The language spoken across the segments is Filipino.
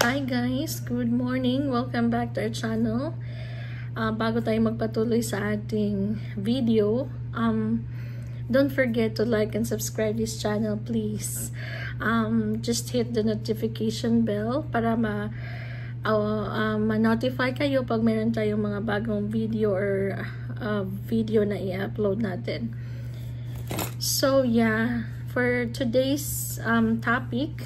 Hi guys, good morning. Welcome back to our channel. Bago tayo magpatuloy sa ating video, don't forget to like and subscribe this channel, please. Just hit the notification bell para ma-notify kayo pag meron tayong mga bagong video or video na i-upload natin. So yeah, for today's topic,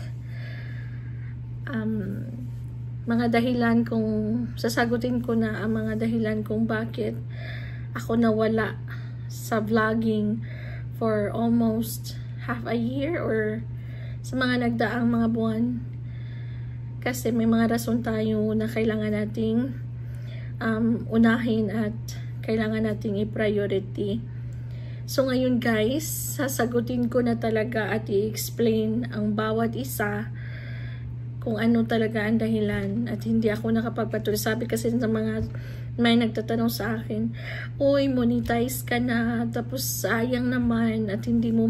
mga dahilan kung sasagutin ko na ang mga dahilan kung bakit ako nawala sa vlogging for almost half a year or sa mga nagdaang mga buwan, kasi may mga rason tayo na kailangan nating unahin at kailangan nating i-priority. So ngayon guys, sasagutin ko na talaga at i-explain ang bawat isa kung ano talaga ang dahilan, at hindi ako nakapagpatuloy. Sabi kasi sa mga may nagtatanong sa akin, uy, monetize ka na, tapos sayang naman at hindi mo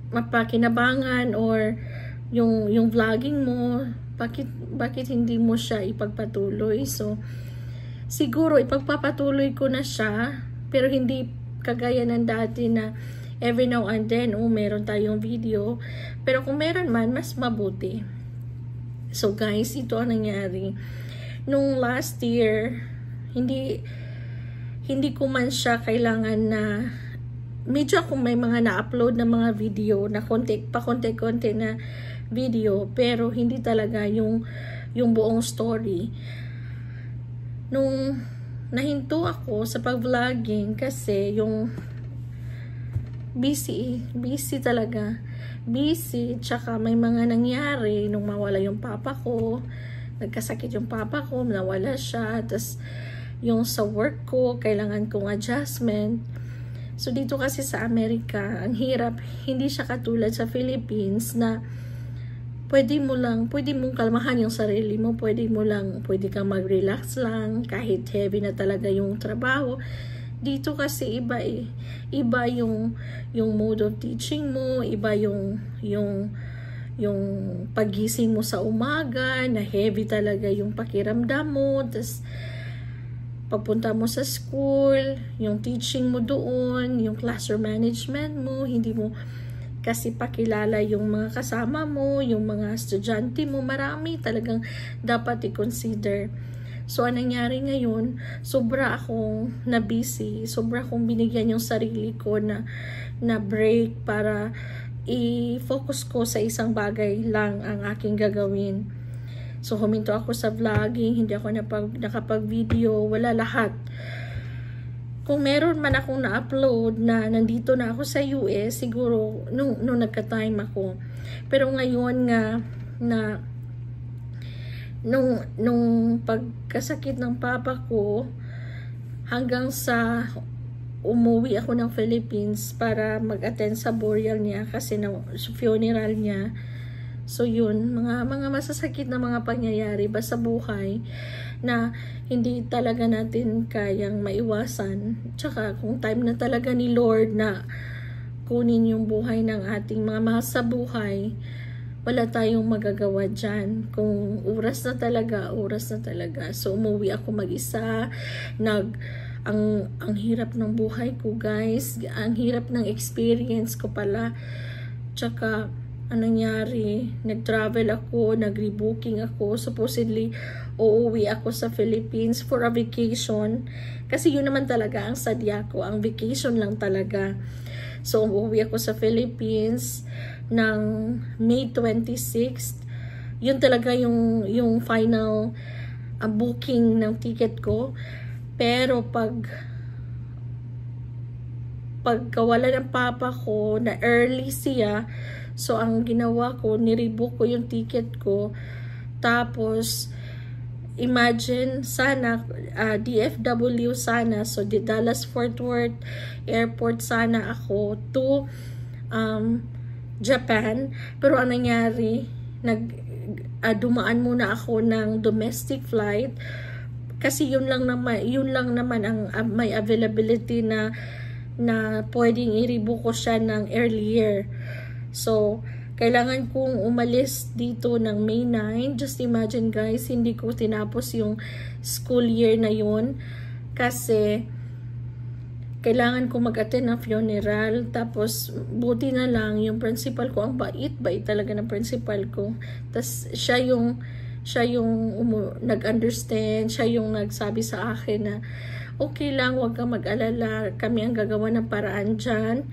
mapakinabangan or yung vlogging mo, bakit hindi mo siya ipagpatuloy? So siguro ipagpapatuloy ko na siya, pero hindi kagaya ng dati na every now and then, meron tayong video. Pero kung meron man, mas mabuti. So guys, ito ang nangyari. Nung last year, hindi ko man siya kailangan na, medyo akong may mga na-upload na mga video, na konti-konti na video, pero hindi talaga yung buong story. Nung nahinto ako sa pag-vlogging kasi yung busy talaga. Busy, tsaka may mga nangyari nung mawala yung papa ko. Nagkasakit yung papa ko, nawala siya. Tapos yung sa work ko, kailangan kong adjustment. So dito kasi sa Amerika, ang hirap. Hindi siya katulad sa Philippines na pwede mong kalmahan yung sarili mo. Pwede kang mag-relax lang kahit heavy na talaga yung trabaho. Dito kasi iba yung mode of teaching mo, iba yung pagising mo sa umaga, na heavy talaga yung pakiramdam mo, tas pagpunta mo sa school, yung teaching mo doon, yung classroom management mo, hindi mo kasi pakilala yung mga kasama mo, yung mga estudyante mo, marami talagang dapat i-consider. So, anong nangyari ngayon, sobra akong na-busy, sobra akong binigyan yung sarili ko na break para i-focus ko sa isang bagay lang ang aking gagawin. So, huminto ako sa vlogging, hindi ako nakapag-video, wala lahat. Kung meron man akong na-upload na nandito na ako sa US, siguro nung nagka-time ako. Pero ngayon nga, nung pagkasakit ng papa ko, hanggang sa umuwi ako ng Philippines para mag-attend sa burial niya kasi sa funeral niya. So yun, mga masasakit na mga pangyayari ba sa buhay na hindi talaga natin kayang maiwasan. Tsaka kung time na talaga ni Lord na kunin yung buhay ng ating mga mahal sa buhay, wala tayong magagawa dyan. Kung oras na talaga. So, umuwi ako mag-isa. Ang hirap ng buhay ko, guys. Ang hirap ng experience ko pala. Tsaka, anong nangyari? Nag-travel ako, nag-rebooking ako. Supposedly, uuwi ako sa Philippines for a vacation. Kasi yun naman talaga ang sadya ko. Ang vacation lang talaga. So, uuwi ako sa Philippines ng May 26th. Yun talaga yung final booking ng ticket ko. Pero pagkawala ng papa ko, na early siya, so ang ginawa ko, nirebook ko yung ticket ko. Tapos imagine, sana DFW sana, so the Dallas Fort Worth Airport sana ako to Japan. Pero ang nangyari, dumaan muna ako ng domestic flight kasi yun lang naman ang may availability na pwedeng i-rebook ko siya ng earlier. So kailangan kong umalis dito ng May 9. Just imagine guys, hindi ko tinapos yung school year na yun kasi kailangan ko mag-attend ng funeral. Tapos buti na lang yung principal ko, ang bait talaga ng principal ko. Tapos siya yung nag-understand, siya yung nagsabi sa akin na okay lang, huwag kang mag-alala, kami ang gagawa ng paraan dyan.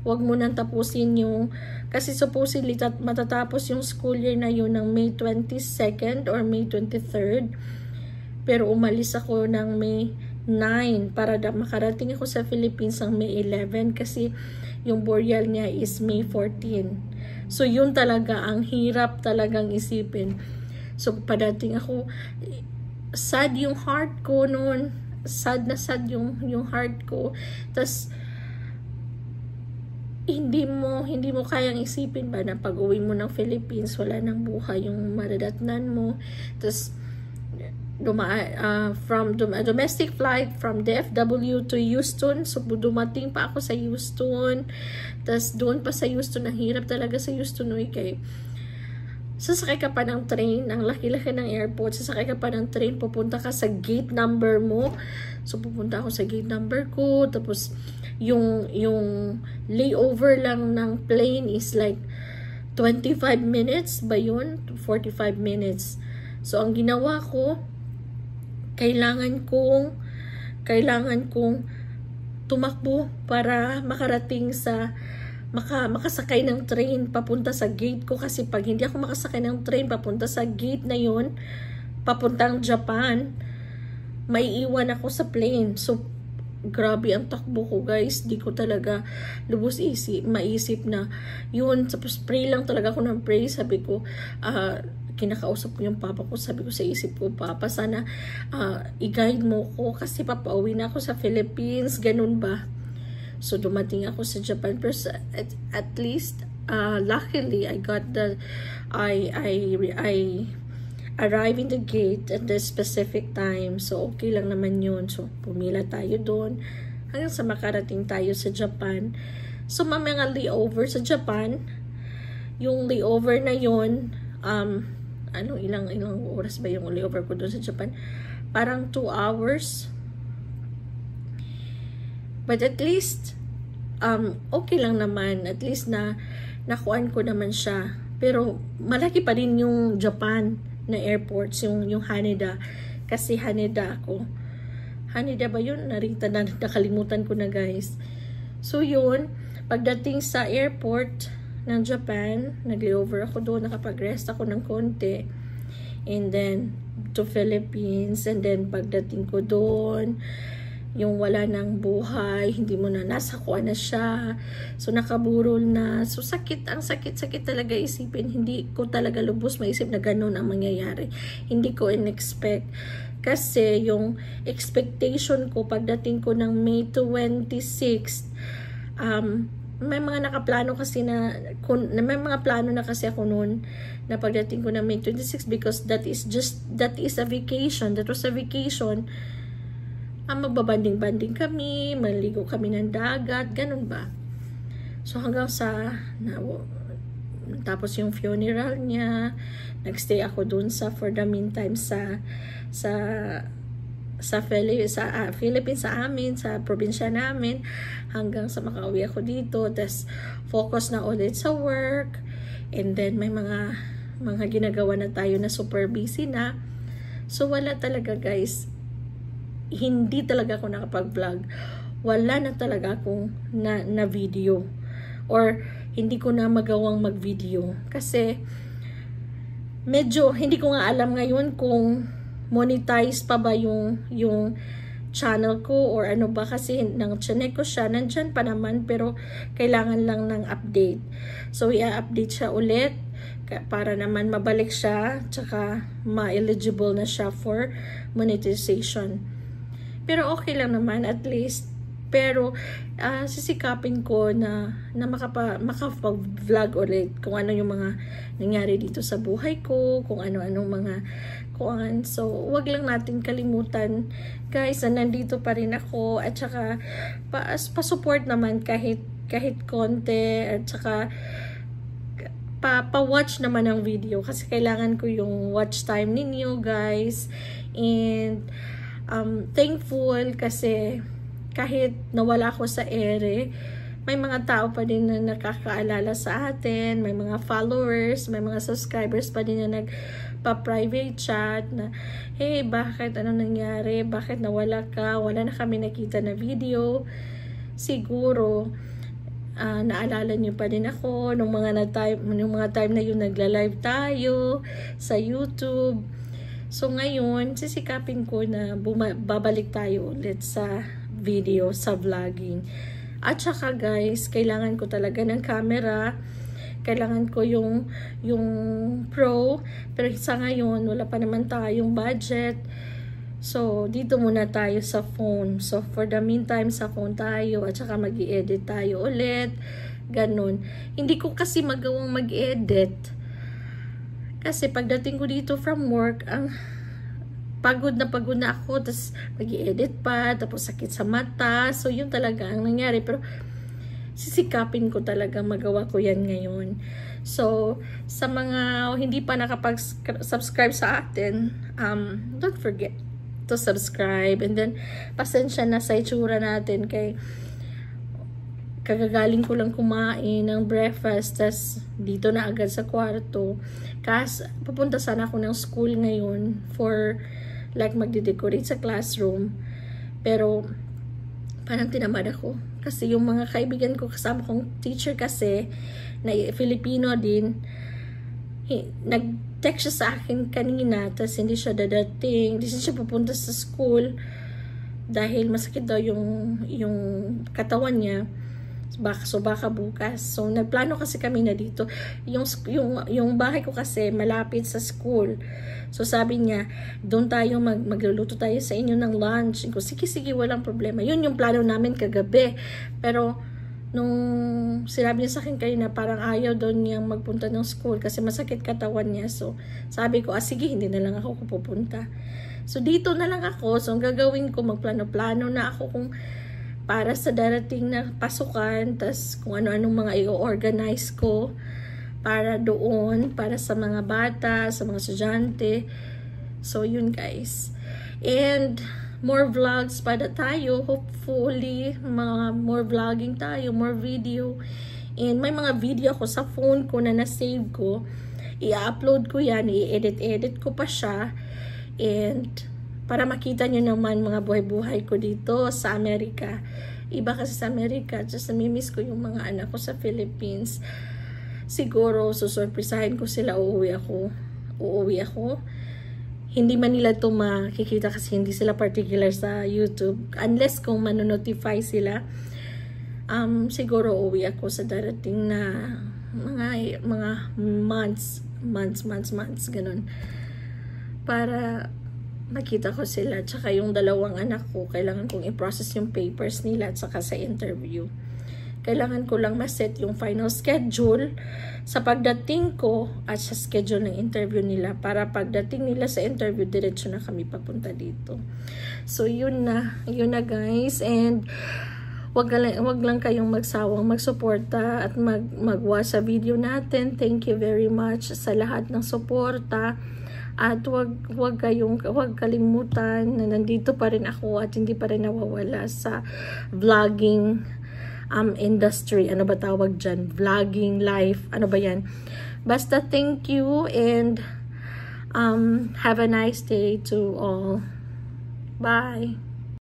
Huwag mo nang tapusin yung, kasi supposedly matatapos yung school year na yun ng May 22nd or May 23rd. Pero umalis ako ng May 9 para makarating ako sa Philippines ang May 11 kasi yung burial niya is May 14. So yun talaga, ang hirap talagang isipin. So padating ako, sad yung heart ko noon. Sad na sad yung heart ko. Tas hindi mo kayang isipin ba na pag-uwi mo ng Philippines, wala nang buhay yung madadatnan mo. Tas from domestic flight from DFW to Houston. So dumating pa ako sa Houston. Tas doon pa sa Houston, ang hirap talaga sa Houston, kay sasakay ka pa ng train, ang laki-laki ng airport, sasakay ka pa ng train, pupunta ka sa gate number mo. So pupunta ako sa gate number ko, tapos yung layover lang ng plane is like 25 minutes ba yun? 45 minutes. So ang ginawa ko, kailangan kong tumakbo para makarating sa makasakay ng train papunta sa gate ko, kasi pag hindi ako makasakay ng train papunta sa gate na yun papuntang Japan, maiiwan ako sa plane. So grabe ang takbo ko guys, di ko talaga lubos maisip na yun. Tapos pray lang talaga ako ng pray. Sabi ko, kinakausap ko yung papa ko, sabi ko sa isip ko, Papa, sana i-guide mo ko kasi papauwi na ako sa Philippines, ganun ba. So dumating ako sa Japan, pero at least luckily I arrived in the gate at the specific time. So okay lang naman yun. So pumila tayo doon hanggang sa makarating tayo sa Japan. So mga layover sa Japan, yung layover na yun, ilang oras ba yung layover ko doon sa Japan? Parang 2 hours. But at least, okay lang naman. At least nakuan ko naman siya. Pero malaki pa rin yung Japan na airports, yung Haneda. Kasi Haneda ako. Haneda ba yun? Nakalimutan ko na guys. So yun, pagdating sa airport ng Japan, nag-layover ako doon, nakapag-rest ako ng konti. And then, to Philippines. And then, pagdating ko doon, yung wala ng buhay, hindi mo na nasakuha na siya. So nakaburol na. So ang sakit talaga isipin. Hindi ko talaga lubos maisip na ganun ang mangyayari. Hindi ko in-expect. Kasi yung expectation ko pagdating ko ng May 26th, may mga nakaplano kasi may mga plano na kasi ako noon na pagdating ko ng May 26 because that is a vacation. That was a vacation. Magbabanding-banding kami, maligo kami ng dagat, ganun ba. So hanggang tapos yung funeral niya, nagstay ako dun for the meantime sa Philippines, sa amin, sa probinsya namin, hanggang sa makauwi ako dito. Tas focus na ulit sa work, and then may mga ginagawa na tayo na super busy na. So wala talaga guys, hindi talaga ako nakapag-vlog. Wala na talaga akong na video, or hindi ko na magawang mag-video kasi medyo hindi ko nga alam ngayon kung monetize pa ba yung channel ko or ano ba, kasi nang chinek ko siya, nandyan pa naman, pero kailangan lang ng update. So i-update siya ulit para naman mabalik siya, tsaka ma-eligible na siya for monetization. Pero okay lang naman at least. Pero sisikapin ko na makapag-vlog ulit kung ano yung mga nangyari dito sa buhay ko, kung ano-anong mga kuangan. So wag lang natin kalimutan guys na nandito pa rin ako, at saka pa-support naman kahit konti, at saka pa-watch naman ng video kasi kailangan ko yung watch time ninyo guys. And thankful kasi kahit nawala ko sa ere, may mga tao pa din na nakakaalala sa atin, may mga followers, may mga subscribers pa din na nagpa-private chat na, hey, bakit? Ano nangyari? Bakit nawala ka? Wala na kami nakita na video. Siguro, naalala niyo pa din ako nung mga time na yun nagla-live tayo sa YouTube. So ngayon, sisikapin ko na babalik tayo ulit sa video, sa vlogging. At saka guys, kailangan ko talaga ng camera. Kailangan ko yung pro. Pero sa ngayon, wala pa naman tayong budget. So, dito muna tayo sa phone. So, for the meantime, sa phone tayo. At saka mag-i-edit tayo ulit. Ganon. Hindi ko kasi magawang mag-edit. Kasi pagdating ko dito from work, pagod na ako, tapos mag-i-edit pa, tapos sakit sa mata. So, yun talaga ang nangyari. Pero, sisikapin ko talaga magawa ko yan ngayon. So, sa mga hindi pa nakapag-subscribe sa atin, don't forget to subscribe. And then, pasensya na sa itsura natin kay kagagaling ko lang kumain ng breakfast, tas dito na agad sa kwarto. Kasi, pupunta sana ako ng school ngayon for like magde-decorate sa classroom. Pero parang tinamad ako. Kasi yung mga kaibigan ko, kasama kong teacher kasi, na Filipino din, nag-text siya sa akin kanina, tapos hindi siya dadating, hindi siya pupunta sa school, dahil masakit daw yung katawan niya. So baka bukas. So nagplano kasi kami na dito. Yung bahay ko kasi malapit sa school. So sabi niya, doon tayo magluluto tayo sa inyo ng lunch. Ko, sige, walang problema. Yun yung plano namin kagabi. Pero nung sinabi niya sa akin kanina, parang ayaw doon niyang magpunta ng school kasi masakit katawan niya. So sabi ko, sige, hindi na lang ako pupunta. So dito na lang ako. So ang gagawin ko, magplano-plano na ako kung para sa darating na pasukan, tas kung ano-anong mga i-organize ko para doon, para sa mga bata, sa mga estudyante. So, yun guys. And, more vlogs pa na tayo. Hopefully, more vlogging tayo, more video. And, may mga video ako sa phone ko na na-save ko. I-upload ko yan, i-edit ko pa siya. And, para makita nyo naman mga buhay-buhay ko dito sa Amerika. Iba kasi sa Amerika. Just namimiss ko yung mga anak ko sa Philippines. Siguro, susurprisahin ko sila. Uuwi ako. Hindi man nila ito makikita kasi hindi sila particular sa YouTube. Unless kung manonotify sila. Siguro uuwi ako sa darating na mga months, ganun. Para makita ko sila, tsaka yung dalawang anak ko, kailangan kong i-process yung papers nila at saka sa interview. Kailangan ko lang ma-set yung final schedule sa pagdating ko at sa schedule ng interview nila para pagdating nila sa interview, diretso na kami papunta dito. So, yun na guys. And, wag lang kayong magsawang magsuporta at mag-watch sa video natin. Thank you very much sa lahat ng suporta. At wag kalimutan na nandito pa rin ako at hindi pa rin nawawala sa vlogging industry. Ano ba tawag dyan? Vlogging, life, ano ba yan? Basta thank you and have a nice day to all. Bye!